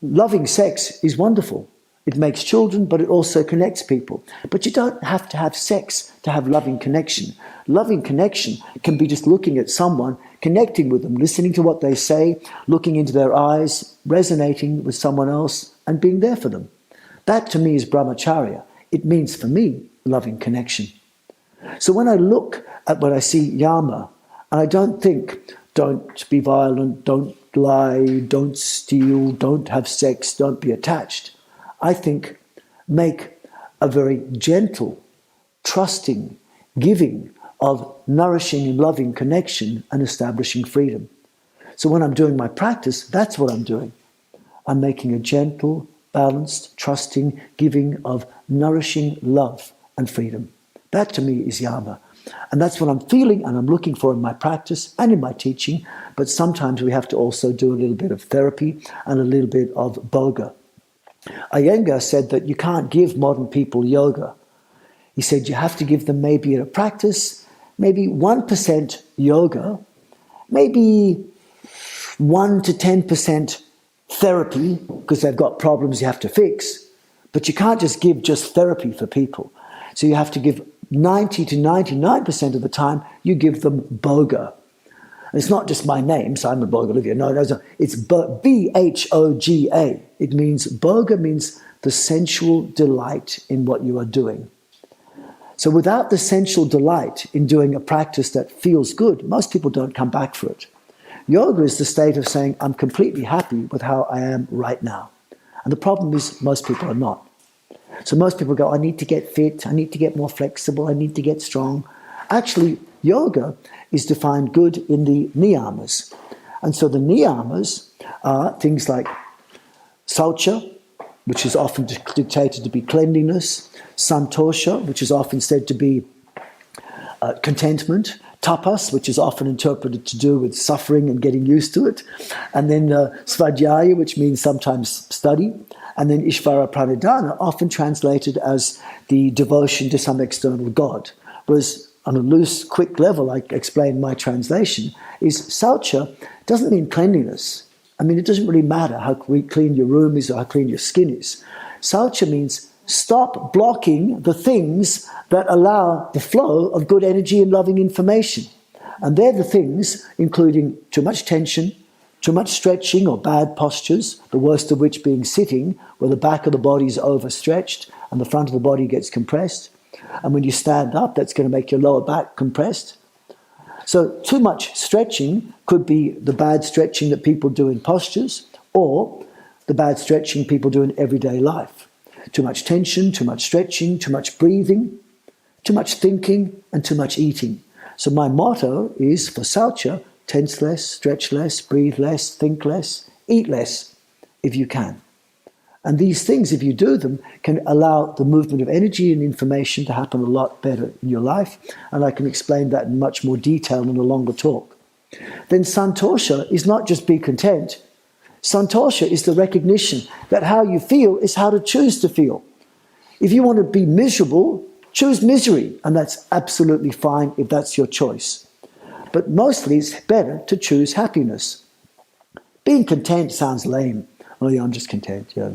S1: loving sex is wonderful. It makes children, but it also connects people. But you don't have to have sex to have loving connection. Loving connection can be just looking at someone, connecting with them, listening to what they say, looking into their eyes, resonating with someone else, and being there for them. That to me is brahmacharya. It means for me loving connection. So when I look at what I see Yama, and I don't think, don't be violent, don't lie, don't steal, don't have sex, don't be attached. I think, make a very gentle, trusting, giving of nourishing and loving connection and establishing freedom. So when I'm doing my practice, that's what I'm doing. I'm making a gentle, balanced, trusting, giving of nourishing love and freedom. That to me is Yama. And that's what I'm feeling and I'm looking for in my practice and in my teaching. But sometimes we have to also do a little bit of therapy and a little bit of boga. Iyengar said that you can't give modern people yoga. He said you have to give them maybe in a practice, maybe 1% yoga, maybe 1 to 10% therapy, because they've got problems you have to fix. But you can't just give just therapy for people. So you have to give 90 to 99% of the time, you give them boga. And it's not just my name, Simon Borg-Olivier. No, it's B-H-O-G-A. It means, boga means the sensual delight in what you are doing. So without the sensual delight in doing a practice that feels good, most people don't come back for it. Yoga is the state of saying, I'm completely happy with how I am right now. And the problem is most people are not. So most people go, I need to get fit, I need to get more flexible, I need to get strong. Actually, yoga is defined good in the niyamas. And so the niyamas are things like saucha, which is often dictated to be cleanliness, santosha, which is often said to be contentment, tapas, which is often interpreted to do with suffering and getting used to it, and then svadhyaya, which means sometimes study, and then Ishvara Pranidhana, often translated as the devotion to some external god. Whereas on a loose, quick level, I explain my translation, is saucha doesn't mean cleanliness. I mean, it doesn't really matter how clean your room is or how clean your skin is. Saucha means stop blocking the things that allow the flow of good energy and loving information. And they're the things including too much tension, too much stretching or bad postures, the worst of which being sitting, where the back of the body is overstretched and the front of the body gets compressed. And when you stand up, that's going to make your lower back compressed. So too much stretching could be the bad stretching that people do in postures, or the bad stretching people do in everyday life. Too much tension, too much stretching, too much breathing, too much thinking, and too much eating. So my motto is, for saucha, tense less, stretch less, breathe less, think less, eat less, if you can. And these things, if you do them, can allow the movement of energy and information to happen a lot better in your life. And I can explain that in much more detail in a longer talk. Then santosha is not just be content. Santosha is the recognition that how you feel is how to choose to feel. If you want to be miserable, choose misery. And that's absolutely fine if that's your choice. But mostly it's better to choose happiness. Being content sounds lame. Oh yeah, I'm just content. Yeah.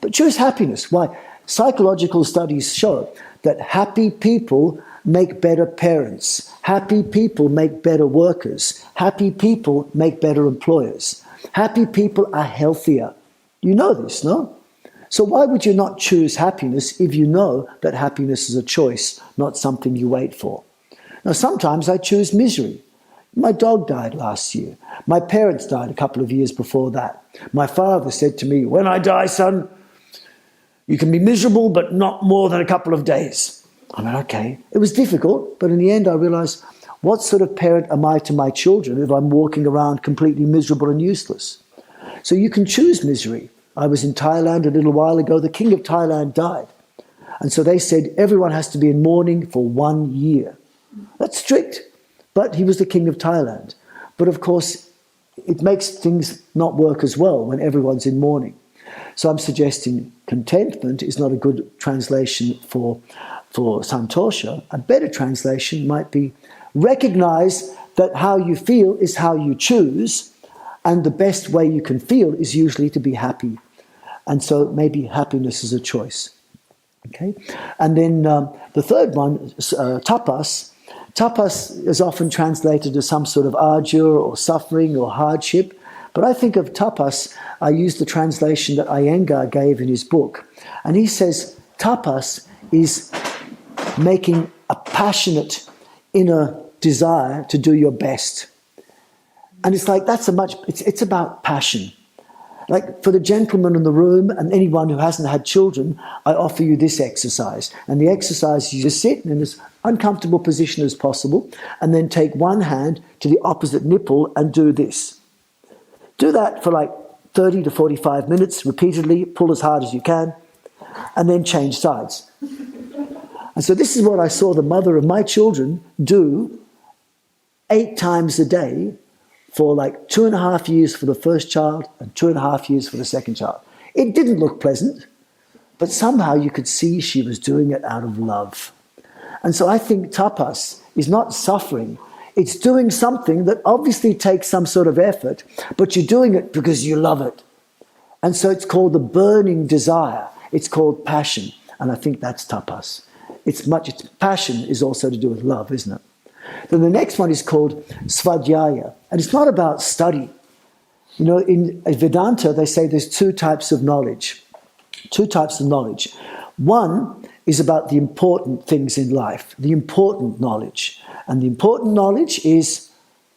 S1: But choose happiness. Why? Psychological studies show that happy people make better parents. Happy people make better workers. Happy people make better employers. Happy people are healthier. You know this, no? So why would you not choose happiness if you know that happiness is a choice, not something you wait for? Now, sometimes I choose misery. My dog died last year. My parents died a couple of years before that. My father said to me, when I die, son, you can be miserable, but not more than a couple of days. I went, okay. It was difficult, but in the end I realized, what sort of parent am I to my children if I'm walking around completely miserable and useless? So you can choose misery. I was in Thailand a little while ago. The king of Thailand died. And so they said everyone has to be in mourning for 1 year. That's strict, but he was the king of Thailand. But of course, it makes things not work as well when everyone's in mourning. So I'm suggesting contentment is not a good translation for santosha. A better translation might be recognize that how you feel is how you choose, and the best way you can feel is usually to be happy. And so maybe happiness is a choice. Okay? And then the third one, tapas. Tapas is often translated as some sort of ardure or suffering or hardship. But I think of tapas, I use the translation that Iyengar gave in his book. And he says tapas is making a passionate inner desire to do your best. And it's like, it's about passion. Like for the gentleman in the room and anyone who hasn't had children, I offer you this exercise. And the exercise is you just sit in as uncomfortable position as possible and then take one hand to the opposite nipple and do this. Do that for like 30 to 45 minutes repeatedly, pull as hard as you can, and then change sides. And so this is what I saw the mother of my children do 8 times a day for like 2.5 years for the first child and 2.5 years for the second child. It didn't look pleasant, but somehow you could see she was doing it out of love. And so I think tapas is not suffering. It's doing something that obviously takes some sort of effort, but you're doing it because you love it. And so it's called the burning desire. It's called passion. And I think that's tapas. Passion is also to do with love, isn't it? Then the next one is called svadhyaya. And it's not about study. You know, in Vedanta, they say there's 2 types of knowledge. 2 types of knowledge. One is about the important things in life, the important knowledge. And the important knowledge is,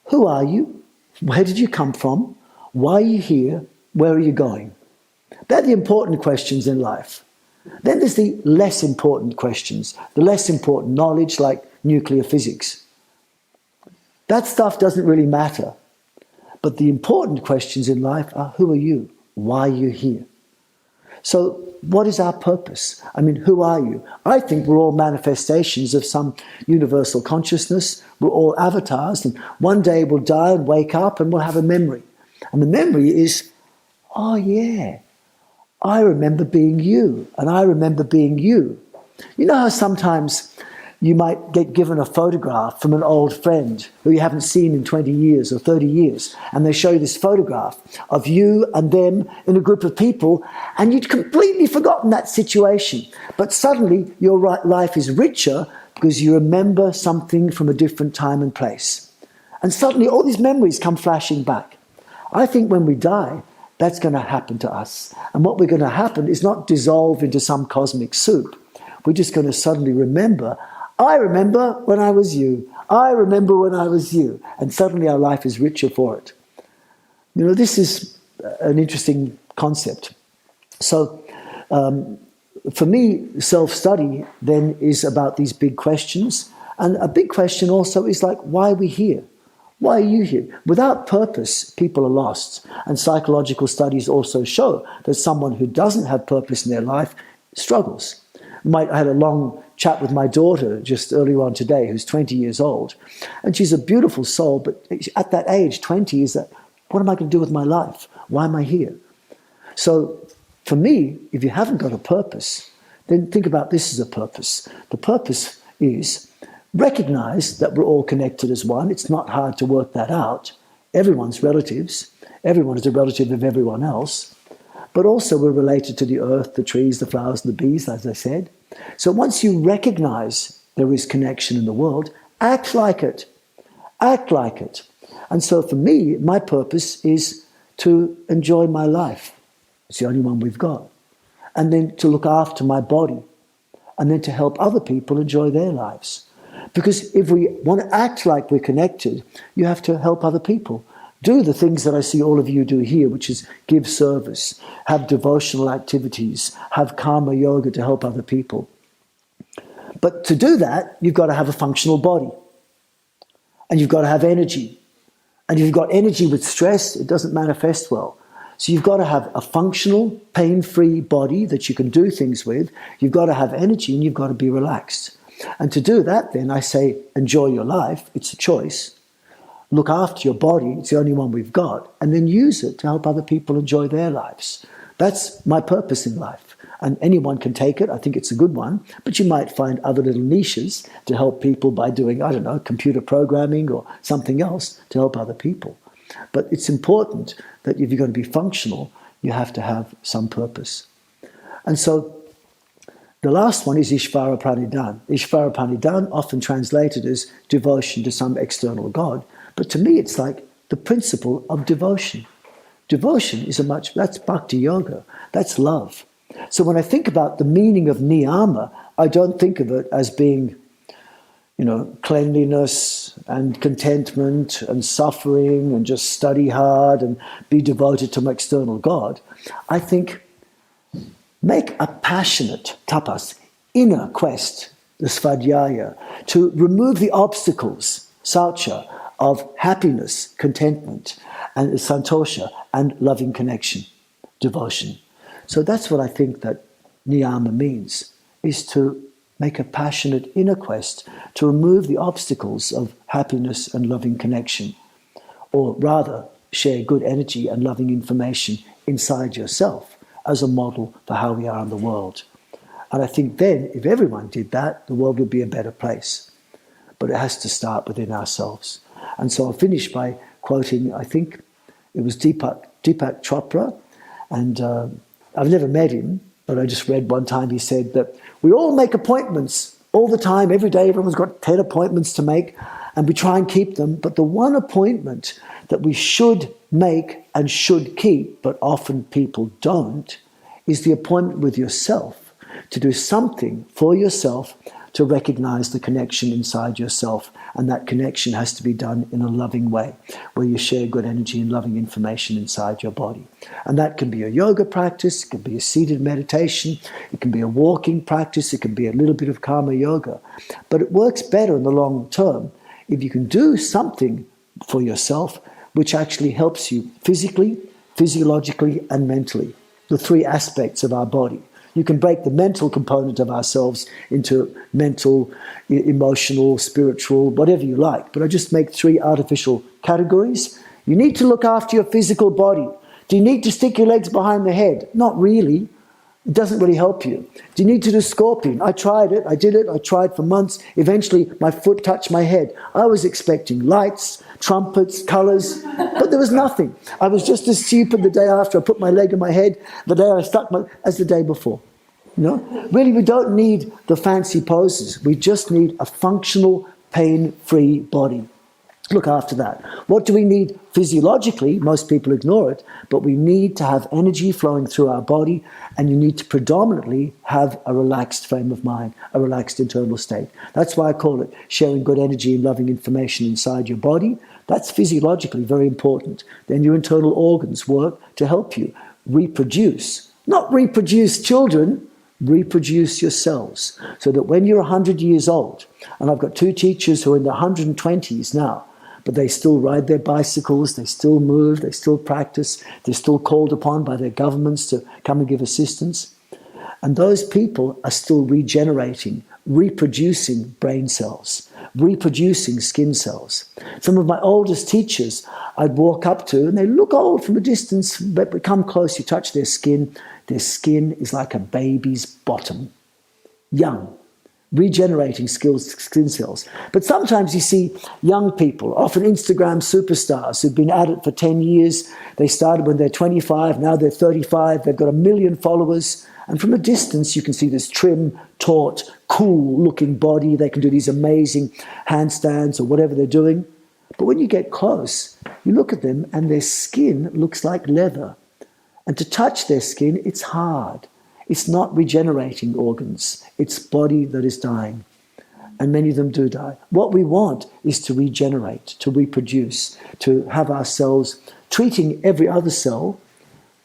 S1: who are you? Where did you come from? Why are you here? Where are you going? They're the important questions in life. Then there's the less important questions, the less important knowledge like nuclear physics. That stuff doesn't really matter. But the important questions in life are, who are you? Why are you here? So what is our purpose? I mean, who are you? I think we're all manifestations of some universal consciousness. We're all avatars, and one day we'll die and wake up and we'll have a memory. And the memory is, oh yeah, I remember being you, and I remember being you. You know how sometimes you might get given a photograph from an old friend who you haven't seen in 20 years or 30 years, and they show you this photograph of you and them in a group of people, and you'd completely forgotten that situation. But suddenly your life is richer because you remember something from a different time and place. And suddenly all these memories come flashing back. I think when we die, that's going to happen to us. And what we're going to happen is not dissolve into some cosmic soup. We're just going to suddenly remember, I remember when I was you. I remember when I was you. And suddenly our life is richer for it. You know, this is an interesting concept. So for me, self-study then is about these big questions. And a big question also is like, why are we here? Why are you here? Without purpose, people are lost. And psychological studies also show that someone who doesn't have purpose in their life struggles. I had a long chat with my daughter just earlier on today, who's 20 years old. And she's a beautiful soul, but at that age, 20, is that, what am I going to do with my life? Why am I here? So for me, if you haven't got a purpose, then think about this as a purpose. The purpose is recognize that we're all connected as one. It's not hard to work that out. Everyone's relatives. Everyone is a relative of everyone else. But also we're related to the earth, the trees, the flowers, and the bees, as I said. So once you recognize there is connection in the world, act like it. Act like it. And so for me, my purpose is to enjoy my life. It's the only one we've got. And then to look after my body. And then to help other people enjoy their lives. Because if we want to act like we're connected, you have to help other people. Do the things that I see all of you do here, which is give service, have devotional activities, have karma yoga to help other people. But to do that, you've got to have a functional body. And you've got to have energy. And if you've got energy with stress, it doesn't manifest well. So you've got to have a functional, pain-free body that you can do things with. You've got to have energy and you've got to be relaxed. And to do that, then, I say, enjoy your life. It's a choice. Look after your body. It's the only one we've got. And then use it to help other people enjoy their lives. That's my purpose in life. And anyone can take it. I think it's a good one. But you might find other little niches to help people by doing, I don't know, computer programming or something else to help other people. But it's important that if you're going to be functional, you have to have some purpose. And so the last one is Ishvara Pranidhan. Ishvara Pranidhan, often translated as devotion to some external God. But to me, it's like the principle of devotion. Devotion is that's bhakti yoga. That's love. So when I think about the meaning of niyama, I don't think of it as being, cleanliness and contentment and suffering and just study hard and be devoted to my external God. I think make a passionate tapas, inner quest, the svadhyaya, to remove the obstacles, saucha, of happiness, contentment, and santosha, and loving connection, devotion. So that's what I think that niyama means, is to make a passionate inner quest to remove the obstacles of happiness and loving connection, or rather share good energy and loving information inside yourself as a model for how we are in the world. And I think then, if everyone did that, the world would be a better place. But it has to start within ourselves. And so I'll finish by quoting, I think it was Deepak Chopra, and I've never met him, but I just read one time he said that we all make appointments all the time, every day. Everyone's got 10 appointments to make, and we try and keep them. But the one appointment that we should make and should keep, but often people don't, is the appointment with yourself, to do something for yourself to recognize the connection inside yourself. And that connection has to be done in a loving way, where you share good energy and loving information inside your body. And that can be a yoga practice, it can be a seated meditation, it can be a walking practice, it can be a little bit of karma yoga. But it works better in the long term if you can do something for yourself which actually helps you physically, physiologically, and mentally. The three aspects of our body. You can break the mental component of ourselves into mental, emotional, spiritual, whatever you like. But I just make three artificial categories. You need to look after your physical body. Do you need to stick your legs behind the head? Not really. It doesn't really help you. Do you need to do scorpion? I tried it. I did it. I tried for months. Eventually, my foot touched my head. I was expecting lights, trumpets, colors, but there was nothing. I was just as stupid the day after I put my leg in my head, the day I stuck as the day before. Really, we don't need the fancy poses. We just need a functional, pain-free body. Look after that. What do we need physiologically? Most people ignore it, but we need to have energy flowing through our body, and you need to predominantly have a relaxed frame of mind, a relaxed internal state. That's why I call it sharing good energy and loving information inside your body. That's physiologically very important. Then your internal organs work to help you reproduce. Not reproduce children, reproduce your cells. So that when you're 100 years old, and I've got two teachers who are in their 120s now, but they still ride their bicycles, they still move, they still practice, they're still called upon by their governments to come and give assistance. And those people are still regenerating, reproducing brain cells, reproducing skin cells. Some of my oldest teachers I'd walk up to, and they look old from a distance, but we come close, you touch their skin is like a baby's bottom, young. Regenerating skin cells. But sometimes you see young people, often Instagram superstars who've been at it for 10 years. They started when they're 25, now they're 35, they've got 1 million followers. And from a distance, you can see this trim, taut, cool looking body. They can do these amazing handstands or whatever they're doing. But when you get close, you look at them and their skin looks like leather. And to touch their skin, it's hard. It's not regenerating organs. It's body that is dying. And many of them do die. What we want is to regenerate, to reproduce, to have our cells treating every other cell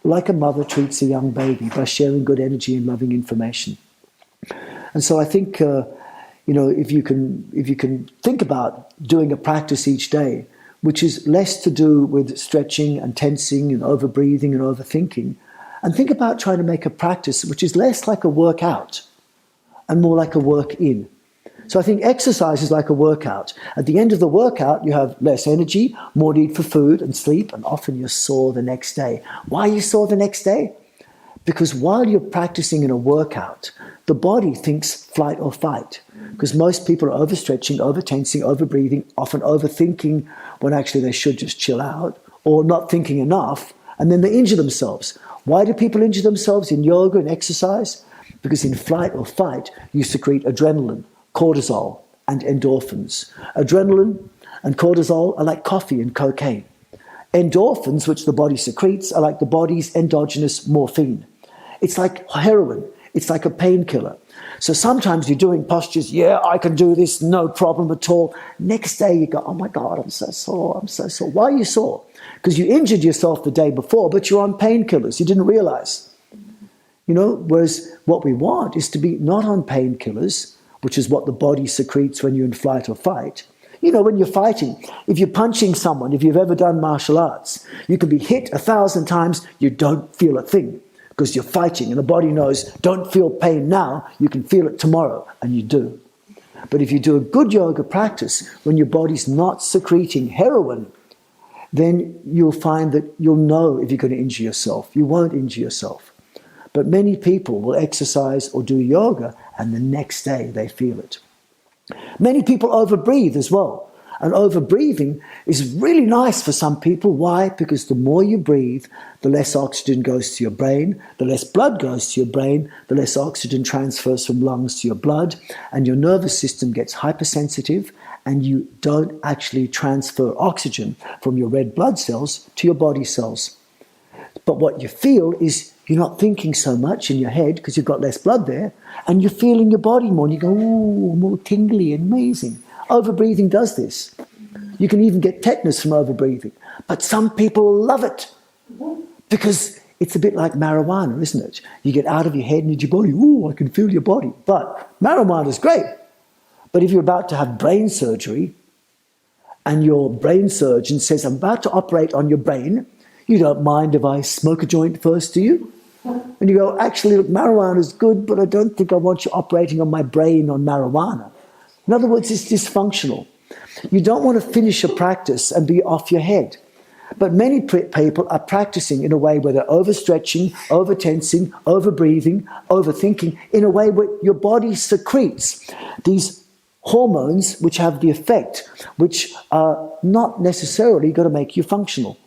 S1: like a mother treats a young baby, by sharing good energy and loving information. And so I think, if you can think about doing a practice each day, which is less to do with stretching and tensing and over-breathing and overthinking, and think about trying to make a practice which is less like a workout and more like a work-in. So I think exercise is like a workout. At the end of the workout, you have less energy, more need for food and sleep, and often you're sore the next day. Why are you sore the next day? Because while you're practicing in a workout, the body thinks flight or fight. Because most people are overstretching, overtensing, overbreathing, often overthinking when actually they should just chill out, or not thinking enough, and then they injure themselves. Why do people injure themselves in yoga and exercise? Because in flight or fight, you secrete adrenaline, cortisol, and endorphins. Adrenaline and cortisol are like coffee and cocaine. Endorphins, which the body secretes, are like the body's endogenous morphine. It's like heroin. It's like a painkiller. So sometimes you're doing postures, yeah, I can do this, no problem at all. Next day you go, oh my God, I'm so sore, I'm so sore. Why are you sore? Because you injured yourself the day before, but you're on painkillers. You didn't realize. Whereas what we want is to be not on painkillers, which is what the body secretes when you're in flight or fight. When you're fighting, if you're punching someone, if you've ever done martial arts, you can be hit 1,000 times, you don't feel a thing because you're fighting and the body knows, don't feel pain now, you can feel it tomorrow, and you do. But if you do a good yoga practice, when your body's not secreting heroin, then you'll find that you'll know if you're going to injure yourself. You won't injure yourself. But many people will exercise or do yoga, and the next day they feel it. Many people overbreathe as well. And overbreathing is really nice for some people. Why? Because the more you breathe, the less oxygen goes to your brain, the less blood goes to your brain, the less oxygen transfers from lungs to your blood, and your nervous system gets hypersensitive, and you don't actually transfer oxygen from your red blood cells to your body cells. But what you feel is you're not thinking so much in your head because you've got less blood there, and you feel in your body more, and you go, ooh, more tingly, amazing. Overbreathing does this. You can even get tetanus from overbreathing. But some people love it because it's a bit like marijuana, isn't it? You get out of your head and into your body, ooh, I can feel your body. But marijuana is great. But if you're about to have brain surgery and your brain surgeon says, I'm about to operate on your brain, you don't mind if I smoke a joint first, do you? And you go, actually, look, marijuana is good, but I don't think I want you operating on my brain on marijuana. In other words, it's dysfunctional. You don't want to finish a practice and be off your head. But many people are practicing in a way where they're overstretching, overtensing, overbreathing, overthinking, in a way where your body secretes these hormones which have the effect, which are not necessarily going to make you functional.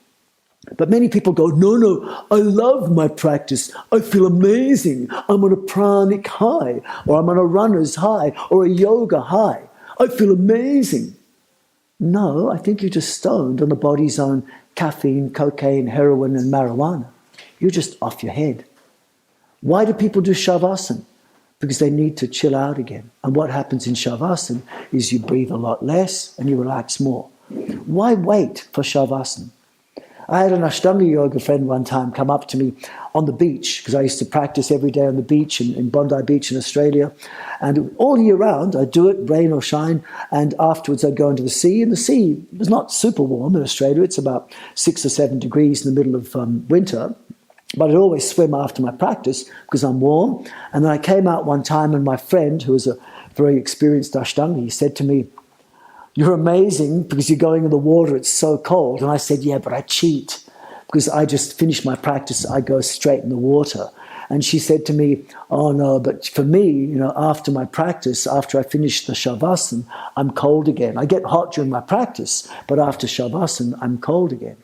S1: But many people go, no, I love my practice. I feel amazing. I'm on a pranic high, or I'm on a runner's high, or a yoga high. I feel amazing. No, I think you're just stoned on the body's own caffeine, cocaine, heroin, and marijuana. You're just off your head. Why do people do Shavasana? Because they need to chill out again. And what happens in Shavasana is you breathe a lot less and you relax more. Why wait for Shavasana? I had an Ashtanga yoga friend one time come up to me on the beach, because I used to practice every day on the beach in Bondi Beach in Australia. And all year round, I'd do it, rain or shine, and afterwards I'd go into the sea. And the sea was not super warm in Australia. It's about 6 or 7 degrees in the middle of winter. But I'd always swim after my practice because I'm warm. And then I came out one time, and my friend, who was a very experienced Ashtanga, he said to me, "You're amazing because you're going in the water, it's so cold." And I said, "Yeah, but I cheat because I just finish my practice, I go straight in the water." And she said to me, "Oh no, but for me, after my practice, after I finish the Shavasana, I'm cold again. I get hot during my practice, but after Shavasana, I'm cold again."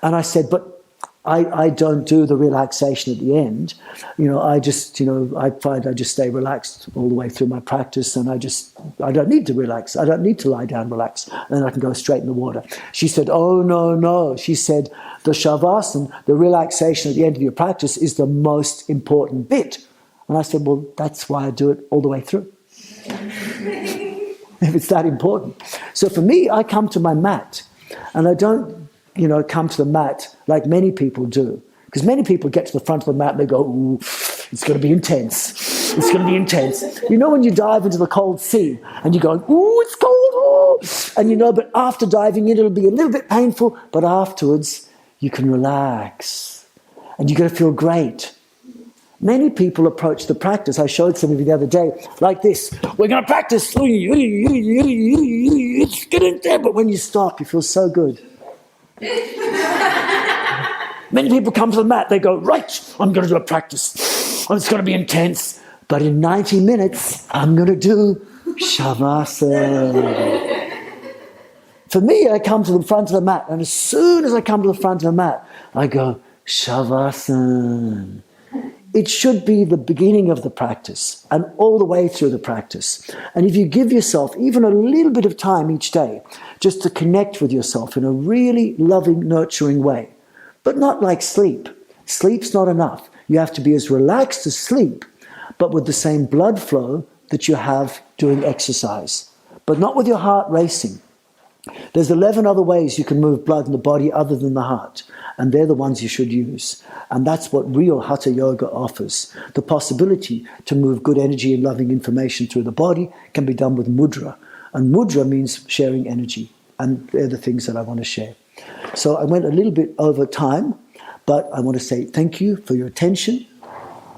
S1: And I said, "But I don't do the relaxation at the end. I just, I find I just stay relaxed all the way through my practice, and I don't need to relax. I don't need to lie down, relax, and then I can go straight in the water. She said, oh, no. She said, the shavasana, the relaxation at the end of your practice is the most important bit. And I said, well, that's why I do it all the way through. If it's that important. So for me, I come to my mat, and I don't, come to the mat like many people do. Because many people get to the front of the mat and they go, ooh, it's going to be intense. It's going to be intense. When you dive into the cold sea and you're going, ooh, it's cold. Ooh. And but after diving in, it'll be a little bit painful, but afterwards you can relax and you're going to feel great. Many people approach the practice, I showed some of you the other day, like this. We're going to practice. It's good, but when you stop, you feel so good. Many people come to the mat, they go, right, I'm going to do a practice. It's going to be intense. But in 90 minutes, I'm going to do shavasana. For me, I come to the front of the mat, and as soon as I come to the front of the mat, I go, shavasana. It should be the beginning of the practice and all the way through the practice. And if you give yourself even a little bit of time each day just to connect with yourself in a really loving, nurturing way, but not like sleep. Sleep's not enough. You have to be as relaxed as sleep, but with the same blood flow that you have doing exercise, but not with your heart racing. There's 11 other ways you can move blood in the body other than the heart, and they're the ones you should use. And that's what real Hatha yoga offers. The possibility to move good energy and loving information through the body can be done with mudra. And mudra means sharing energy, and they're the things that I want to share. So I went a little bit over time, but I want to say thank you for your attention.